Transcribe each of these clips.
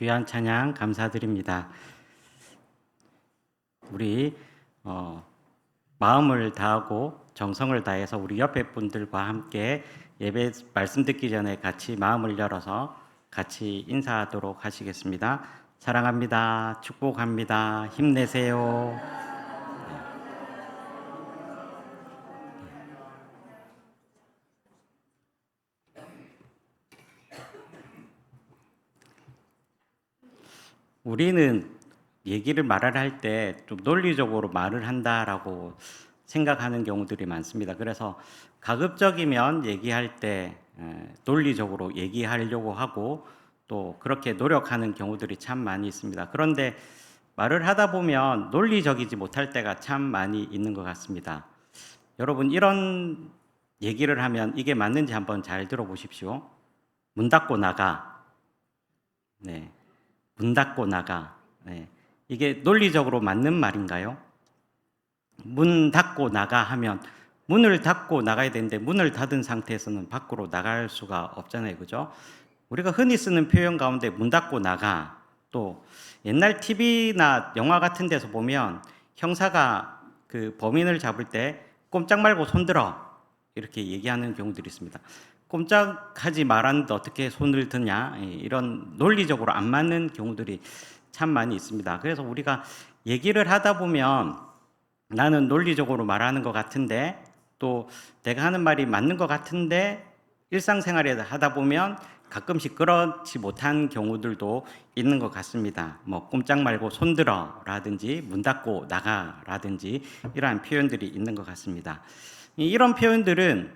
귀한 찬양 감사드립니다. 우리 마음을 다하고 정성을 다해서 우리 옆에 분들과 함께 예배 말씀 듣기 전에 같이 마음을 열어서 같이 인사하도록 하시겠습니다. 사랑합니다. 축복합니다. 힘내세요. 우리는 얘기를 말을 할 때 좀 논리적으로 말을 한다라고 생각하는 경우들이 많습니다. 그래서 가급적이면 얘기할 때 논리적으로 얘기하려고 하고 또 그렇게 노력하는 경우들이 참 많이 있습니다. 그런데 말을 하다 보면 논리적이지 못할 때가 참 많이 있는 것 같습니다. 여러분 이런 얘기를 하면 이게 맞는지 한번 잘 들어보십시오. 문 닫고 나가. 네. 문 닫고 나가. 네. 이게 논리적으로 맞는 말인가요? 문 닫고 나가 하면 문을 닫고 나가야 되는데 문을 닫은 상태에서는 밖으로 나갈 수가 없잖아요. 그죠? 우리가 흔히 쓰는 표현 가운데 문 닫고 나가, 또 옛날 TV나 영화 같은 데서 보면 형사가 그 범인을 잡을 때 꼼짝 말고 손들어 이렇게 얘기하는 경우들이 있습니다. 꼼짝하지 말았는데 어떻게 손을 드냐, 이런 논리적으로 안 맞는 경우들이 참 많이 있습니다. 그래서 우리가 얘기를 하다 보면 나는 논리적으로 말하는 것 같은데 또 내가 하는 말이 맞는 것 같은데 일상생활에 하다 보면 가끔씩 그렇지 못한 경우들도 있는 것 같습니다. 뭐 꼼짝 말고 손들어 라든지 문 닫고 나가 라든지 이러한 표현들이 있는 것 같습니다. 이런 표현들은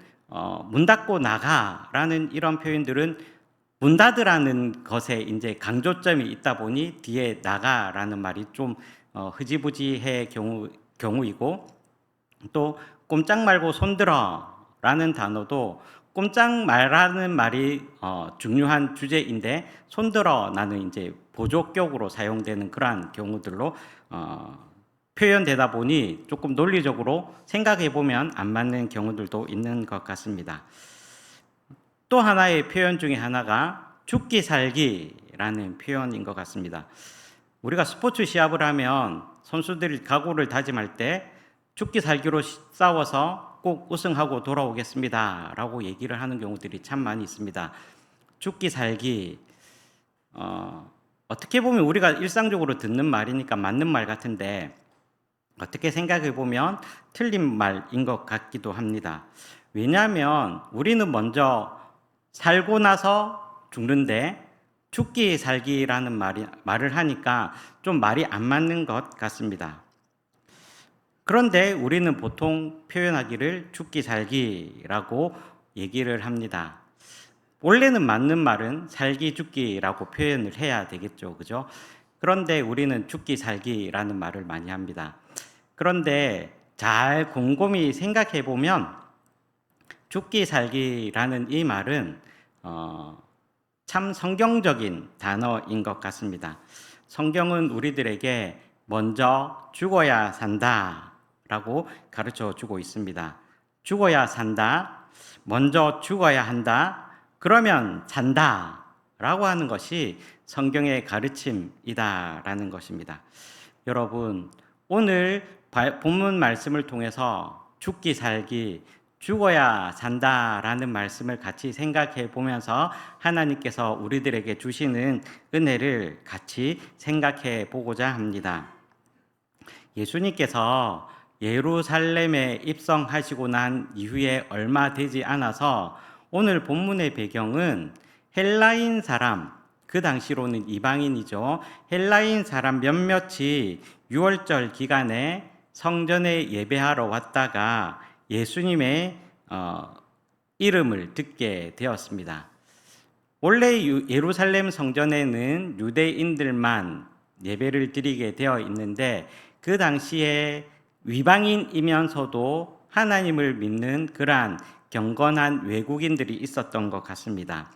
문 닫고 나가라는 이런 표현들은 문 닫으라는 것에 이제 강조점이 있다 보니 뒤에 나가라는 말이 좀 흐지부지해 경우이고, 또 꼼짝 말고 손들어라는 단어도 꼼짝 말라는 말이 중요한 주제인데 손들어라는 이제 보조격으로 사용되는 그러한 경우들로 표현되다 보니 조금 논리적으로 생각해 보면 안 맞는 경우들도 있는 것 같습니다. 또 하나의 표현 중에 하나가 죽기 살기라는 표현인 것 같습니다. 우리가 스포츠 시합을 하면 선수들이 각오를 다짐할 때 죽기 살기로 싸워서 꼭 우승하고 돌아오겠습니다 라고 얘기를 하는 경우들이 참 많이 있습니다. 죽기 살기, 어떻게 보면 우리가 일상적으로 듣는 말이니까 맞는 말 같은데 어떻게 생각해 보면 틀린 말인 것 같기도 합니다. 왜냐하면 우리는 먼저 살고 나서 죽는데 죽기 살기라는 말을 하니까 좀 말이 안 맞는 것 같습니다. 그런데 우리는 보통 표현하기를 죽기 살기라고 얘기를 합니다. 원래는 맞는 말은 살기 죽기라고 표현을 해야 되겠죠. 그죠? 그런데 우리는 죽기 살기라는 말을 많이 합니다. 그런데 잘 곰곰이 생각해 보면 죽기 살기라는 이 말은 참 성경적인 단어인 것 같습니다. 성경은 우리들에게 먼저 죽어야 산다라고 가르쳐 주고 있습니다. 죽어야 산다, 먼저 죽어야 한다, 그러면 산다라고 하는 것이 성경의 가르침이다라는 것입니다. 여러분, 오늘 본문 말씀을 통해서 죽기 살기, 죽어야 산다라는 말씀을 같이 생각해 보면서 하나님께서 우리들에게 주시는 은혜를 같이 생각해 보고자 합니다. 예수님께서 예루살렘에 입성하시고 난 이후에 얼마 되지 않아서 오늘 본문의 배경은 헬라인 사람, 그 당시로는 이방인이죠. 헬라인 사람 몇몇이 유월절 기간에 성전에 예배하러 왔다가 예수님의 이름을 듣게 되었습니다. 원래 예루살렘 성전에는 유대인들만 예배를 드리게 되어 있는데 그 당시에 이방인이면서도 하나님을 믿는 그러한 경건한 외국인들이 있었던 것 같습니다.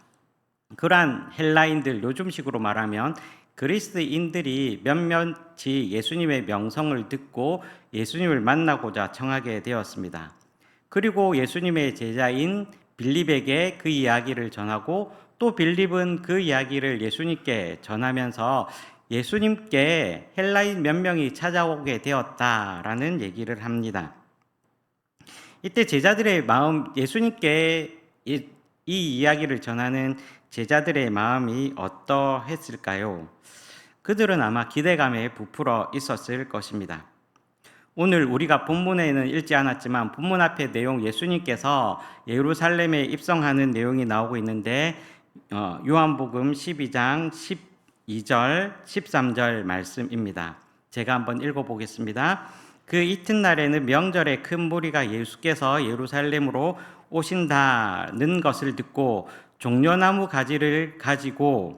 그러한 헬라인들, 요즘식으로 말하면 그리스인들이 몇몇이 예수님의 명성을 듣고 예수님을 만나고자 청하게 되었습니다. 그리고 예수님의 제자인 빌립에게 그 이야기를 전하고 또 빌립은 그 이야기를 예수님께 전하면서 예수님께 헬라인 몇 명이 찾아오게 되었다라는 얘기를 합니다. 이때 제자들의 마음, 예수님께 이 이야기를 전하는 제자들의 마음이 어떠했을까요? 그들은 아마 기대감에 부풀어 있었을 것입니다. 오늘 우리가 본문에는 읽지 않았지만 본문 앞에 내용, 예수님께서 예루살렘에 입성하는 내용이 나오고 있는데 요한복음 12장 12절 13절 말씀입니다. 제가 한번 읽어보겠습니다. 그 이튿날에는 명절에 큰 무리가 예수께서 예루살렘으로 오신다는 것을 듣고 종려나무 가지를 가지고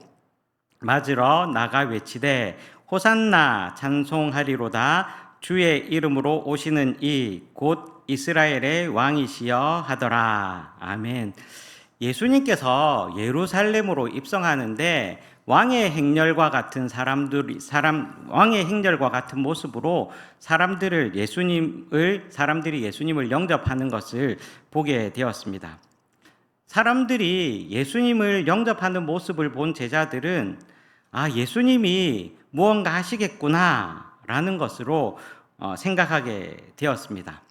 맞으러 나가 외치되 호산나 찬송하리로다 주의 이름으로 오시는 이 곧 이스라엘의 왕이시여 하더라. 아멘. 예수님께서 예루살렘으로 입성하는데 왕의 행렬과 같은 왕의 행렬과 같은 모습으로 사람들이 예수님을 영접하는 것을 보게 되었습니다. 사람들이 예수님을 영접하는 모습을 본 제자들은 예수님이 무언가 하시겠구나라는 것으로 생각하게 되었습니다.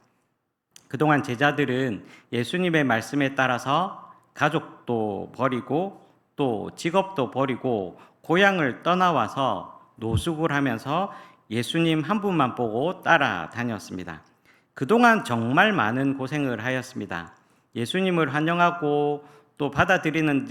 그동안 제자들은 예수님의 말씀에 따라서 가족도 버리고 또 직업도 버리고 고향을 떠나와서 노숙을 하면서 예수님 한 분만 보고 따라다녔습니다. 그동안 정말 많은 고생을 하였습니다. 예수님을 환영하고 또 받아들이는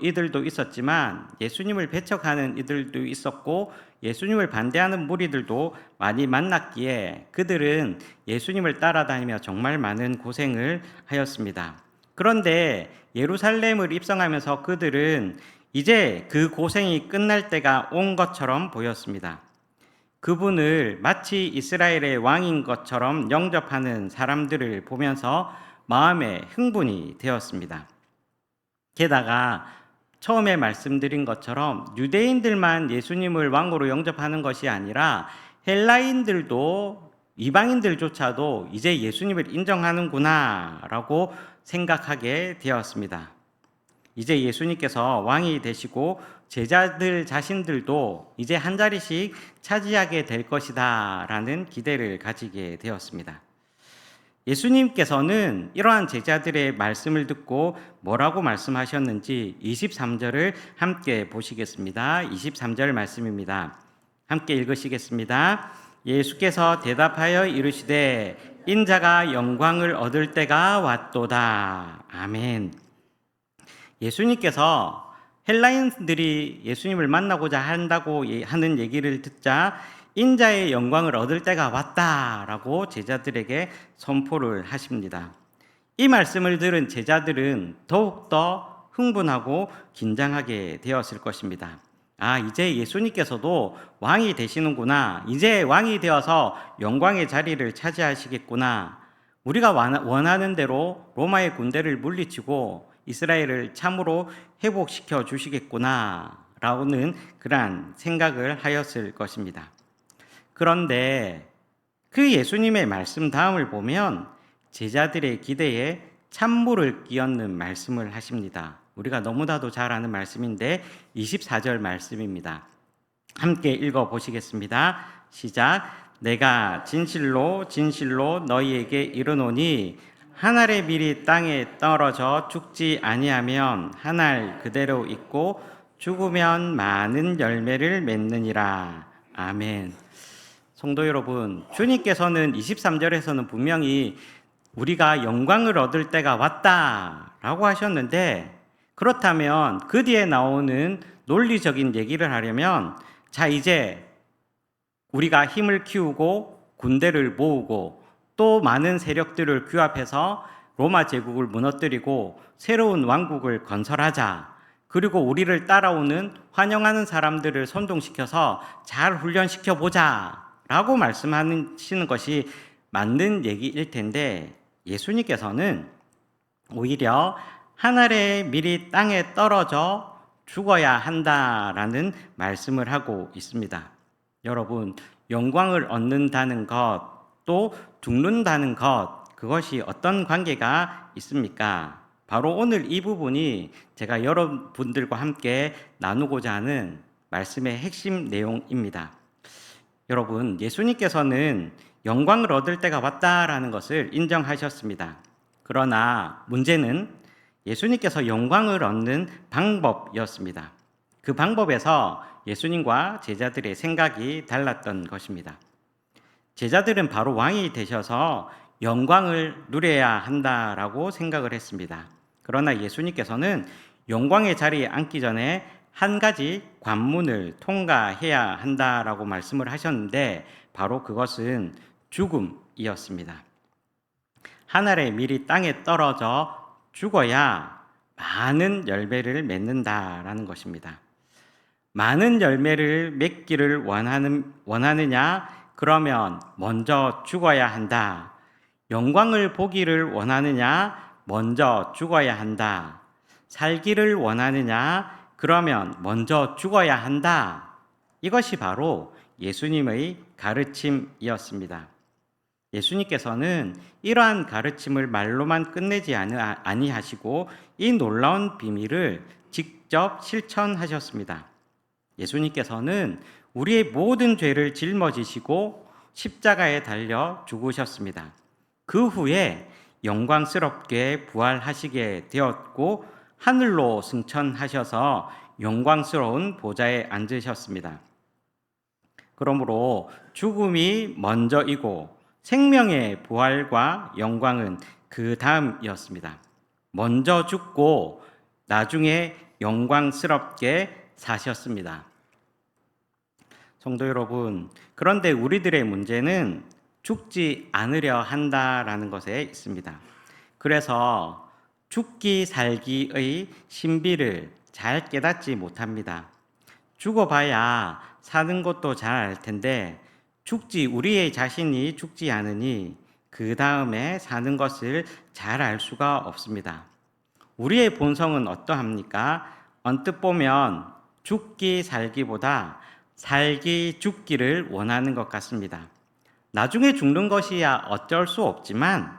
이들도 있었지만 예수님을 배척하는 이들도 있었고 예수님을 반대하는 무리들도 많이 만났기에 그들은 예수님을 따라다니며 정말 많은 고생을 하였습니다. 그런데 예루살렘을 입성하면서 그들은 이제 그 고생이 끝날 때가 온 것처럼 보였습니다. 그분을 마치 이스라엘의 왕인 것처럼 영접하는 사람들을 보면서 마음에 흥분이 되었습니다. 게다가 처음에 말씀드린 것처럼 유대인들만 예수님을 왕으로 영접하는 것이 아니라 헬라인들도 이방인들조차도 이제 예수님을 인정하는구나 라고 생각하게 되었습니다. 이제 예수님께서 왕이 되시고 제자들 자신들도 이제 한 자리씩 차지하게 될 것이다 라는 기대를 가지게 되었습니다. 예수님께서는 이러한 제자들의 말씀을 듣고 뭐라고 말씀하셨는지 23절을 함께 보시겠습니다. 23절 말씀입니다. 함께 읽으시겠습니다. 예수께서 대답하여 이르시되 인자가 영광을 얻을 때가 왔도다. 아멘. 예수님께서 헬라인들이 예수님을 만나고자 한다고 하는 얘기를 듣자 인자의 영광을 얻을 때가 왔다라고 제자들에게 선포를 하십니다. 이 말씀을 들은 제자들은 더욱더 흥분하고 긴장하게 되었을 것입니다. 이제 예수님께서도 왕이 되시는구나. 이제 왕이 되어서 영광의 자리를 차지하시겠구나. 우리가 원하는 대로 로마의 군대를 물리치고 이스라엘을 참으로 회복시켜 주시겠구나. 라는 그러한 생각을 하였을 것입니다. 그런데 그 예수님의 말씀 다음을 보면 제자들의 기대에 찬물을 끼얹는 말씀을 하십니다. 우리가 너무나도 잘 아는 말씀인데 24절 말씀입니다. 함께 읽어보시겠습니다. 시작. 내가 진실로 진실로 너희에게 이르노니 한 알의 밀이 땅에 떨어져 죽지 아니하면 한 알 그대로 있고 죽으면 많은 열매를 맺느니라. 아멘. 성도 여러분, 주님께서는 23절에서는 분명히 우리가 영광을 얻을 때가 왔다라고 하셨는데 그렇다면 그 뒤에 나오는 논리적인 얘기를 하려면 이제 우리가 힘을 키우고 군대를 모으고 또 많은 세력들을 규합해서 로마 제국을 무너뜨리고 새로운 왕국을 건설하자. 그리고 우리를 따라오는 환영하는 사람들을 선동시켜서 잘 훈련시켜보자 라고 말씀하시는 것이 맞는 얘기일 텐데 예수님께서는 오히려 한 알의 밀이 땅에 떨어져 죽어야 한다라는 말씀을 하고 있습니다. 여러분, 영광을 얻는다는 것, 또 죽는다는 것, 그것이 어떤 관계가 있습니까? 바로 오늘 이 부분이 제가 여러분들과 함께 나누고자 하는 말씀의 핵심 내용입니다. 여러분, 예수님께서는 영광을 얻을 때가 왔다라는 것을 인정하셨습니다. 그러나 문제는 예수님께서 영광을 얻는 방법이었습니다. 그 방법에서 예수님과 제자들의 생각이 달랐던 것입니다. 제자들은 바로 왕이 되셔서 영광을 누려야 한다라고 생각을 했습니다. 그러나 예수님께서는 영광의 자리에 앉기 전에 한 가지 관문을 통과해야 한다라고 말씀을 하셨는데 바로 그것은 죽음이었습니다. 하늘의 밀이 땅에 떨어져 죽어야 많은 열매를 맺는다라는 것입니다. 많은 열매를 맺기를 원하느냐? 그러면 먼저 죽어야 한다. 영광을 보기를 원하느냐? 먼저 죽어야 한다. 살기를 원하느냐? 그러면 먼저 죽어야 한다. 이것이 바로 예수님의 가르침이었습니다. 예수님께서는 이러한 가르침을 말로만 끝내지 아니하시고 이 놀라운 비밀을 직접 실천하셨습니다. 예수님께서는 우리의 모든 죄를 짊어지시고 십자가에 달려 죽으셨습니다. 그 후에 영광스럽게 부활하시게 되었고 하늘로 승천하셔서 영광스러운 보좌에 앉으셨습니다. 그러므로 죽음이 먼저이고 생명의 부활과 영광은 그 다음이었습니다. 먼저 죽고 나중에 영광스럽게 사셨습니다. 성도 여러분, 그런데 우리들의 문제는 죽지 않으려 한다라는 것에 있습니다. 그래서 죽기 살기의 신비를 잘 깨닫지 못합니다. 죽어봐야 사는 것도 잘 알 텐데 우리의 자신이 죽지 않으니 그 다음에 사는 것을 잘 알 수가 없습니다. 우리의 본성은 어떠합니까? 언뜻 보면 죽기 살기보다 살기 죽기를 원하는 것 같습니다. 나중에 죽는 것이야 어쩔 수 없지만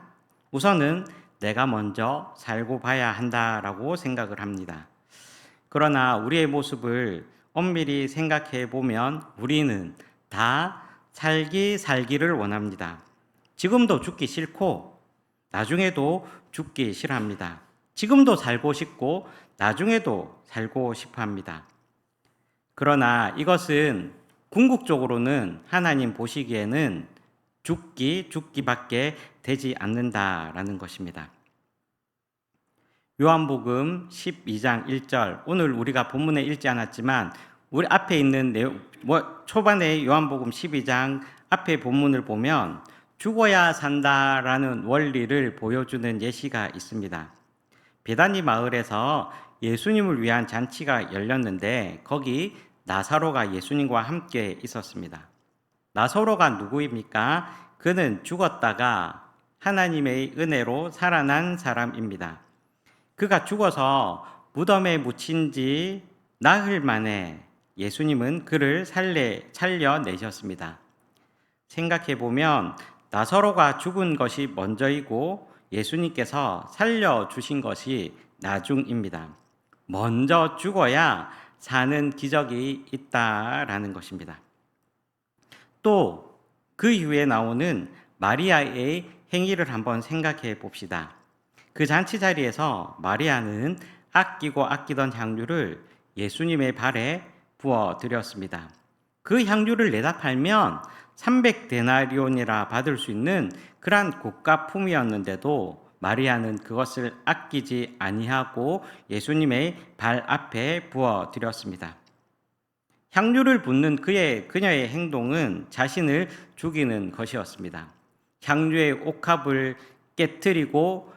우선은 내가 먼저 살고 봐야 한다라고 생각을 합니다. 그러나 우리의 모습을 엄밀히 생각해 보면 우리는 다 살기를 원합니다. 지금도 죽기 싫고 나중에도 죽기 싫어합니다. 지금도 살고 싶고 나중에도 살고 싶어 합니다. 그러나 이것은 궁극적으로는 하나님 보시기에는 죽기밖에 되지 않는다라는 것입니다. 요한복음 12장 1절, 오늘 우리가 본문에 읽지 않았지만 우리 앞에 있는 내용, 초반에 요한복음 12장 앞에 본문을 보면 죽어야 산다라는 원리를 보여주는 예시가 있습니다. 베다니 마을에서 예수님을 위한 잔치가 열렸는데 거기 나사로가 예수님과 함께 있었습니다. 나사로가 누구입니까? 그는 죽었다가 하나님의 은혜로 살아난 사람입니다. 그가 죽어서 무덤에 묻힌 지 나흘 만에 예수님은 그를 살려내셨습니다. 생각해보면 나사로가 죽은 것이 먼저이고 예수님께서 살려주신 것이 나중입니다. 먼저 죽어야 사는 기적이 있다라는 것입니다. 또 그 이후에 나오는 마리아의 행위를 한번 생각해 봅시다. 그 잔치 자리에서 마리아는 아끼던 향유를 예수님의 발에 부어 드렸습니다. 그 향유를 내다 팔면 300데나리온이라 받을 수 있는 그러한 고가품이었는데도 마리아는 그것을 아끼지 아니하고 예수님의 발 앞에 부어 드렸습니다. 향유를 붓는 그녀의 행동은 자신을 죽이는 것이었습니다. 향유의 옥합을 깨뜨리고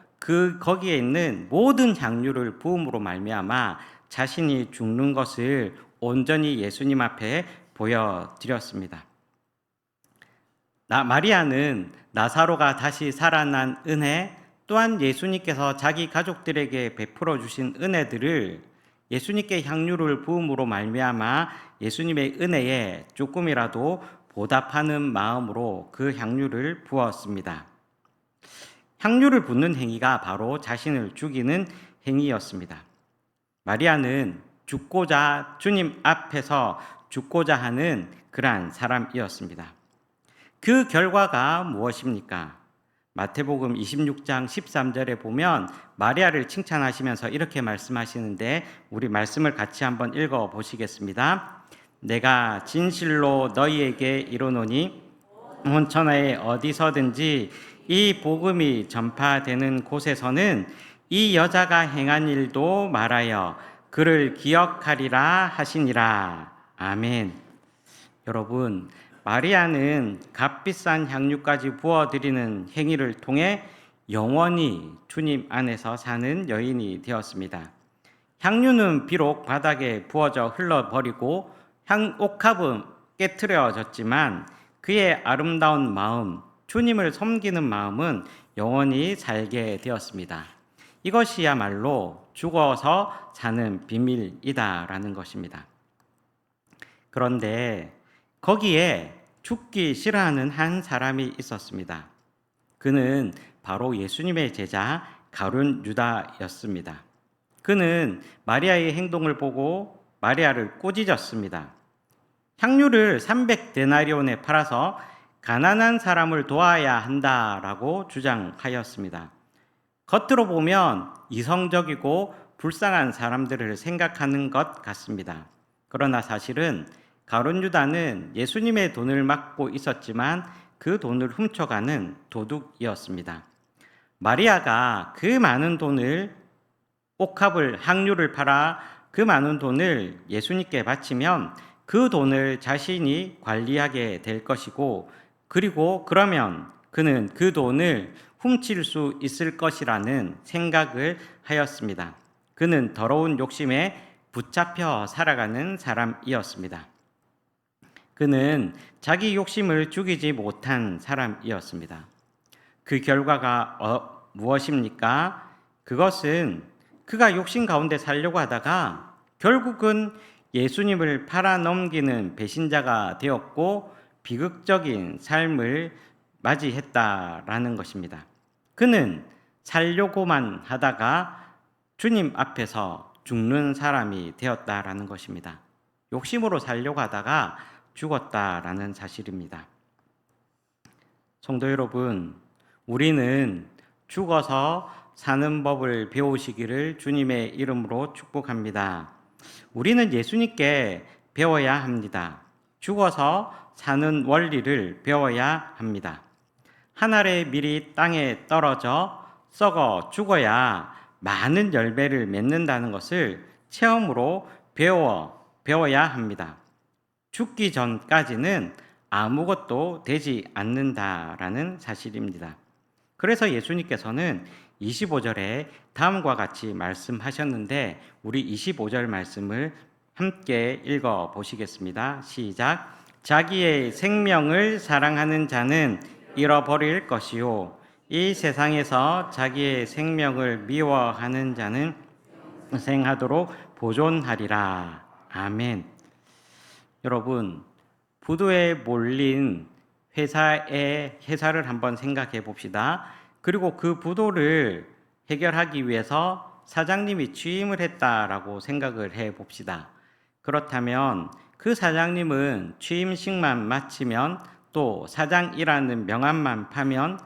거기에 있는 모든 향유를 부음으로 말미암아 자신이 죽는 것을 온전히 예수님 앞에 보여드렸습니다. 마리아는 나사로가 다시 살아난 은혜, 또한 예수님께서 자기 가족들에게 베풀어 주신 은혜들을 예수님께 향유를 부음으로 말미암아 예수님의 은혜에 조금이라도 보답하는 마음으로 그 향유를 부었습니다. 향유를 붓는 행위가 바로 자신을 죽이는 행위였습니다. 마리아는 주님 앞에서 죽고자 하는 그러한 사람이었습니다. 그 결과가 무엇입니까? 마태복음 26장 13절에 보면 마리아를 칭찬하시면서 이렇게 말씀하시는데 우리 말씀을 같이 한번 읽어 보시겠습니다. 내가 진실로 너희에게 이르노니 온 천하에 어디서든지 이 복음이 전파되는 곳에서는 이 여자가 행한 일도 말하여 그를 기억하리라 하시니라. 아멘. 여러분, 마리아는 값비싼 향유까지 부어드리는 행위를 통해 영원히 주님 안에서 사는 여인이 되었습니다. 향유는 비록 바닥에 부어져 흘러버리고 옥합은 깨트려졌지만 그의 아름다운 마음, 주님을 섬기는 마음은 영원히 살게 되었습니다. 이것이야말로 죽어서 사는 비밀이다라는 것입니다. 그런데 거기에 죽기 싫어하는 한 사람이 있었습니다. 그는 바로 예수님의 제자 가룟 유다였습니다. 그는 마리아의 행동을 보고 마리아를 꾸짖었습니다. 향유를 300데나리온에 팔아서 가난한 사람을 도와야 한다라고 주장하였습니다. 겉으로 보면 이성적이고 불쌍한 사람들을 생각하는 것 같습니다. 그러나 사실은 가룟 유다는 예수님의 돈을 막고 있었지만 그 돈을 훔쳐가는 도둑이었습니다. 마리아가 그 많은 돈을 옥합을 향유를 팔아 그 많은 돈을 예수님께 바치면 그 돈을 자신이 관리하게 될 것이고 그리고 그러면 그는 그 돈을 훔칠 수 있을 것이라는 생각을 하였습니다. 그는 더러운 욕심에 붙잡혀 살아가는 사람이었습니다. 그는 자기 욕심을 죽이지 못한 사람이었습니다. 그 결과가 무엇입니까? 그것은 그가 욕심 가운데 살려고 하다가 결국은 예수님을 팔아넘기는 배신자가 되었고 비극적인 삶을 맞이했다라는 것입니다. 그는 살려고만 하다가 주님 앞에서 죽는 사람이 되었다라는 것입니다. 욕심으로 살려고 하다가 죽었다라는 사실입니다. 성도 여러분, 우리는 죽어서 사는 법을 배우시기를 주님의 이름으로 축복합니다. 우리는 예수님께 배워야 합니다. 죽어서 사는 원리를 배워야 합니다. 한 알의 밀이 땅에 떨어져 썩어 죽어야 많은 열매를 맺는다는 것을 체험으로 배워야 합니다. 죽기 전까지는 아무것도 되지 않는다라는 사실입니다. 그래서 예수님께서는 25절에 다음과 같이 말씀하셨는데 우리 25절 말씀을 함께 읽어 보시겠습니다. 시작. 자기의 생명을 사랑하는 자는 잃어버릴 것이요 이 세상에서 자기의 생명을 미워하는 자는 생하도록 보존하리라. 아멘. 여러분, 부도에 몰린 회사를 한번 생각해 봅시다. 그리고 그 부도를 해결하기 위해서 사장님이 취임을 했다라고 생각을 해 봅시다. 그렇다면 그 사장님은 취임식만 마치면 또 사장이라는 명함만 파면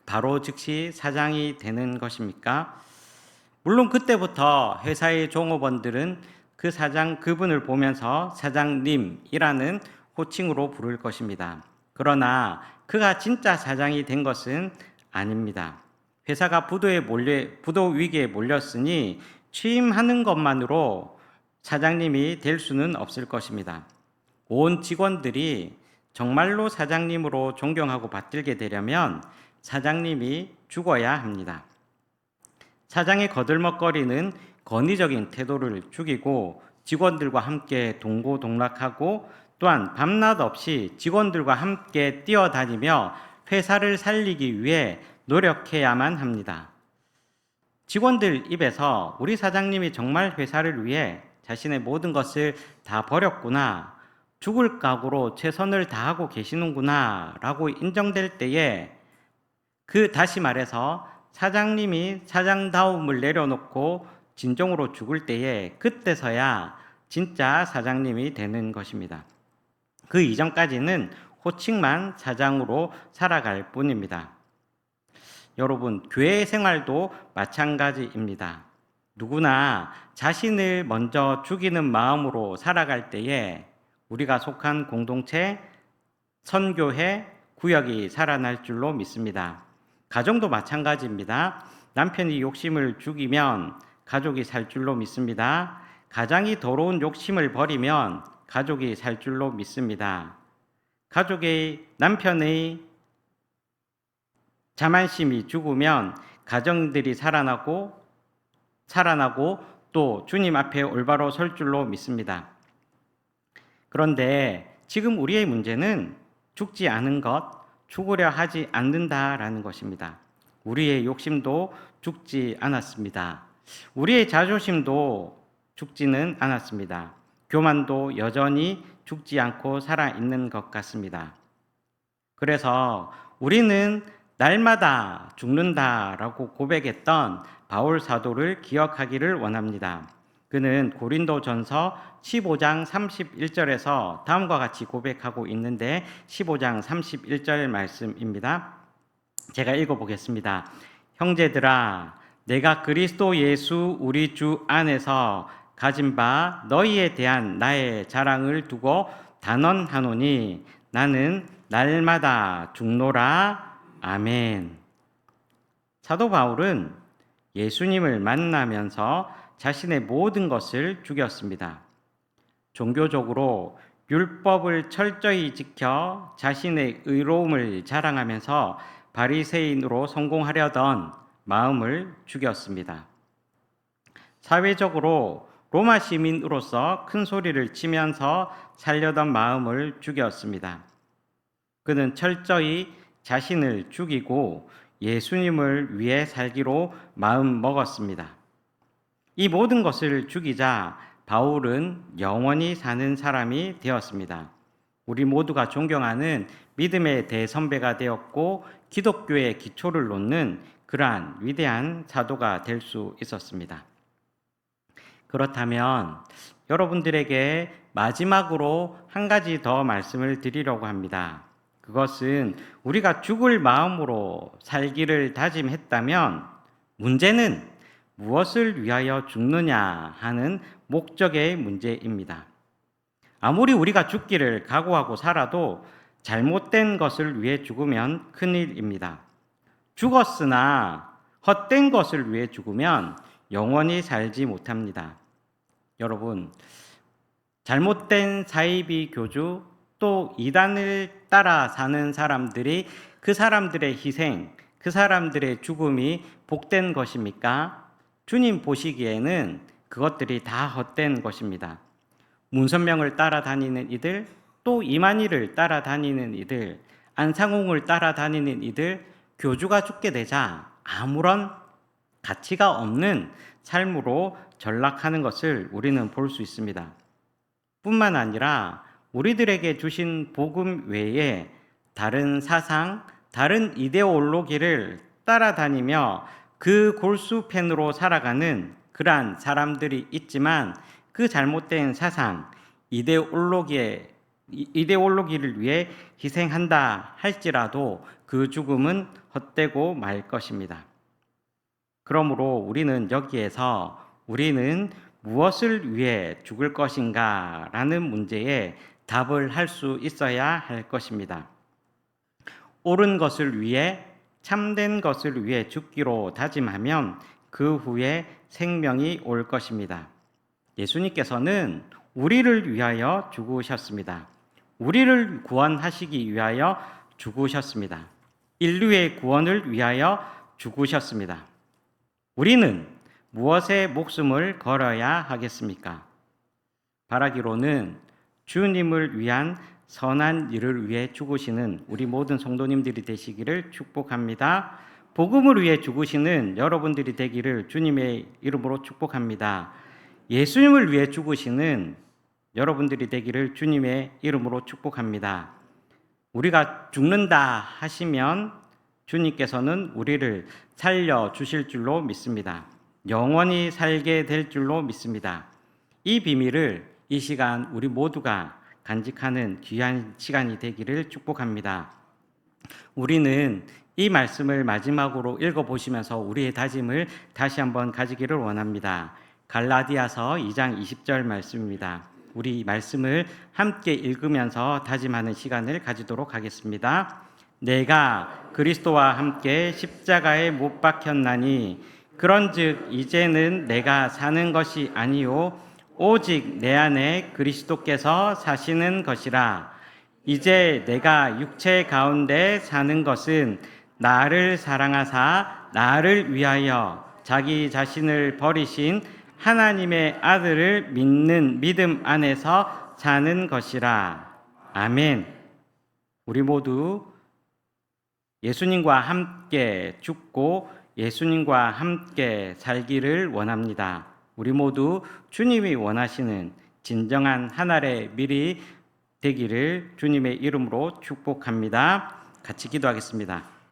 바로 즉시 사장이 되는 것입니까? 물론 그때부터 회사의 종업원들은 그분을 보면서 사장님이라는 호칭으로 부를 것입니다. 그러나 그가 진짜 사장이 된 것은 아닙니다. 회사가 부도 위기에 몰렸으니 취임하는 것만으로 사장님이 될 수는 없을 것입니다. 온 직원들이 정말로 사장님으로 존경하고 받들게 되려면 사장님이 죽어야 합니다. 사장의 거들먹거리는 권위적인 태도를 죽이고 직원들과 함께 동고동락하고 또한 밤낮 없이 직원들과 함께 뛰어다니며 회사를 살리기 위해 노력해야만 합니다. 직원들 입에서 우리 사장님이 정말 회사를 위해 자신의 모든 것을 다 버렸구나, 죽을 각오로 최선을 다하고 계시는구나 라고 인정될 때에 다시 말해서 사장님이 사장다움을 내려놓고 진정으로 죽을 때에 그때서야 진짜 사장님이 되는 것입니다. 그 이전까지는 호칭만 사장으로 살아갈 뿐입니다. 여러분, 교회 생활도 마찬가지입니다. 누구나 자신을 먼저 죽이는 마음으로 살아갈 때에 우리가 속한 공동체, 선교회, 구역이 살아날 줄로 믿습니다. 가정도 마찬가지입니다. 남편이 욕심을 죽이면 가족이 살 줄로 믿습니다. 가장이 더러운 욕심을 버리면 가족이 살 줄로 믿습니다. 가족의 남편의 자만심이 죽으면 가정들이 살아나고 또 주님 앞에 올바로 설 줄로 믿습니다. 그런데 지금 우리의 문제는 죽지 않은 것, 죽으려 하지 않는다라는 것입니다. 우리의 욕심도 죽지 않았습니다. 우리의 자존심도 죽지는 않았습니다. 교만도 여전히 죽지 않고 살아있는 것 같습니다. 그래서 우리는 날마다 죽는다라고 고백했던 바울 사도를 기억하기를 원합니다. 그는 고린도전서 15장 31절에서 다음과 같이 고백하고 있는데 15장 31절 말씀입니다. 제가 읽어보겠습니다. 형제들아, 내가 그리스도 예수 우리 주 안에서 가진 바 너희에 대한 나의 자랑을 두고 단언하노니 나는 날마다 죽노라. 아멘. 사도 바울은 예수님을 만나면서 자신의 모든 것을 죽였습니다. 종교적으로 율법을 철저히 지켜 자신의 의로움을 자랑하면서 바리새인으로 성공하려던 마음을 죽였습니다. 사회적으로 로마 시민으로서 큰 소리를 치면서 살려던 마음을 죽였습니다. 그는 철저히 자신을 죽이고 예수님을 위해 살기로 마음 먹었습니다. 이 모든 것을 죽이자 바울은 영원히 사는 사람이 되었습니다. 우리 모두가 존경하는 믿음의 대선배가 되었고 기독교의 기초를 놓는 그러한 위대한 사도가 될 수 있었습니다. 그렇다면 여러분들에게 마지막으로 한 가지 더 말씀을 드리려고 합니다. 그것은 우리가 죽을 마음으로 살기를 다짐했다면 문제는 무엇을 위하여 죽느냐 하는 목적의 문제입니다. 아무리 우리가 죽기를 각오하고 살아도 잘못된 것을 위해 죽으면 큰일입니다. 죽었으나 헛된 것을 위해 죽으면 영원히 살지 못합니다. 여러분, 잘못된 사이비 교주 또 이단을 따라 사는 사람들이 그 사람들의 희생, 그 사람들의 죽음이 복된 것입니까? 주님 보시기에는 그것들이 다 헛된 것입니다. 문선명을 따라다니는 이들, 또 이만희를 따라다니는 이들, 안상홍을 따라다니는 이들, 교주가 죽게 되자 아무런 가치가 없는 삶으로 전락하는 것을 우리는 볼 수 있습니다. 뿐만 아니라 우리들에게 주신 복음 외에 다른 사상, 다른 이데올로기를 따라다니며 그 골수팬으로 살아가는 그러한 사람들이 있지만 그 잘못된 사상, 이데올로기를 위해 희생한다 할지라도 그 죽음은 헛되고 말 것입니다. 그러므로 우리는 여기에서 우리는 무엇을 위해 죽을 것인가 라는 문제에 답을 할 수 있어야 할 것입니다. 옳은 것을 위해 참된 것을 위해 죽기로 다짐하면 그 후에 생명이 올 것입니다. 예수님께서는 우리를 위하여 죽으셨습니다. 우리를 구원하시기 위하여 죽으셨습니다. 인류의 구원을 위하여 죽으셨습니다. 우리는 무엇에 목숨을 걸어야 하겠습니까? 바라기로는 주님을 위한 선한 일을 위해 죽으시는 우리 모든 성도님들이 되시기를 축복합니다. 복음을 위해 죽으시는 여러분들이 되기를 주님의 이름으로 축복합니다. 예수님을 위해 죽으시는 여러분들이 되기를 주님의 이름으로 축복합니다. 우리가 죽는다 하시면 주님께서는 우리를 살려 주실 줄로 믿습니다. 영원히 살게 될 줄로 믿습니다. 이 비밀을 이 시간 우리 모두가 간직하는 귀한 시간이 되기를 축복합니다. 우리는 이 말씀을 마지막으로 읽어보시면서 우리의 다짐을 다시 한번 가지기를 원합니다. 갈라디아서 2장 20절 말씀입니다. 우리 이 말씀을 함께 읽으면서 다짐하는 시간을 가지도록 하겠습니다. 내가 그리스도와 함께 십자가에 못 박혔나니 그런즉 이제는 내가 사는 것이 아니요 오직 내 안에 그리스도께서 사시는 것이라. 이제 내가 육체 가운데 사는 것은 나를 사랑하사 나를 위하여 자기 자신을 버리신 하나님의 아들을 믿는 믿음 안에서 사는 것이라. 아멘. 우리 모두 예수님과 함께 죽고 예수님과 함께 살기를 원합니다. 우리 모두 주님이 원하시는 진정한 하늘의 밀이 되기를 주님의 이름으로 축복합니다. 같이 기도하겠습니다.